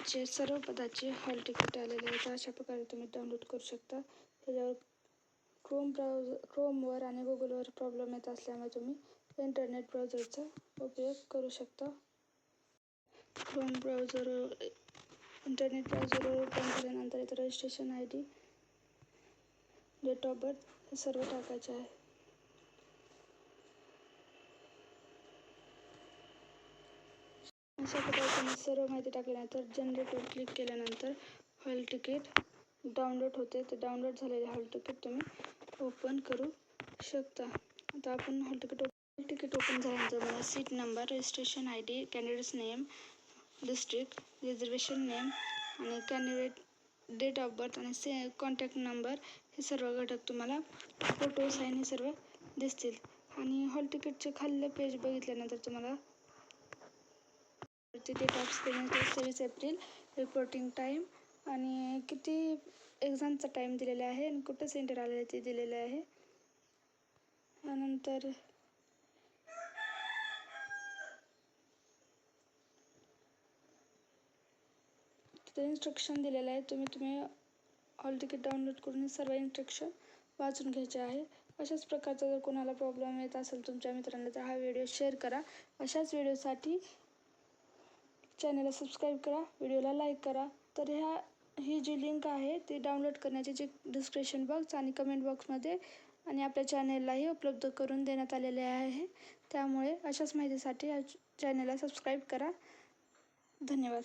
चे सर्व पदाचे हॉल तिकीट आलेले आहे. तर अशा प्रकारे तुम्ही डाउनलोड करू शकता. त्याच्यावर क्रोमवर आणि गुगलवर प्रॉब्लेम येत असल्यामुळे तुम्ही इंटरनेट ब्राउझरचा उपयोग करू शकता. इंटरनेट ब्राउझर ओपन केल्यानंतर इथं registration ID, date of birth हे सर्व टाकायचे आहे. अशा प्रकारे तुम्ही सर्व माहिती टाकल्यानंतर जनरेटवर क्लिक केल्यानंतर हॉल तिकीट डाउनलोड होते. ते डाउनलोड झालेले हॉल तिकीट तुम्ही ओपन करू शकता. आता आपण हॉल तिकीट ओपन झाल्यानंतर मला seat number, registration ID, candidates name, district, reservation name आणि कॅन्डिडेट डेट ऑफ बर्थ आणि कॉन्टॅक्ट नंबर हे सर्व घटक तुम्हाला फोटो, साईन हे सर्व दिसतील. आणि हॉल तिकीटचे खाल्लं पेज बघितल्यानंतर तुम्हाला date of screening 23 April, reporting time आणि किती एक्झामचा टाईम दिलेला आहे आणि कुठं सेंटर आलेलं आहे ते दिलेलं आहे. त्यानंतर तिथे इन्स्ट्रक्शन दिलेलं आहे. तुम्ही हॉल तिकीट डाउनलोड करून सर्व इन्स्ट्रक्शन वाचून घ्यायचे आहे. अशाच प्रकारचा जर कोणाला प्रॉब्लेम येत असेल तुमच्या मित्रांना तर हा व्हिडिओ शेअर करा. अशाच व्हिडिओसाठी चॅनलला सबस्क्राईब करा, व्हिडिओला लाईक करा. तर ही जी लिंक आहे ती डाउनलोड करण्याची जी डिस्क्रिप्शन बॉक्स आणि कमेंट बॉक्समध्ये आणि आपल्या चॅनललाही उपलब्ध करून देण्यात आलेले आहे. त्यामुळे अशाच माहितीसाठी चॅनलला सबस्क्राईब करा. धन्यवाद.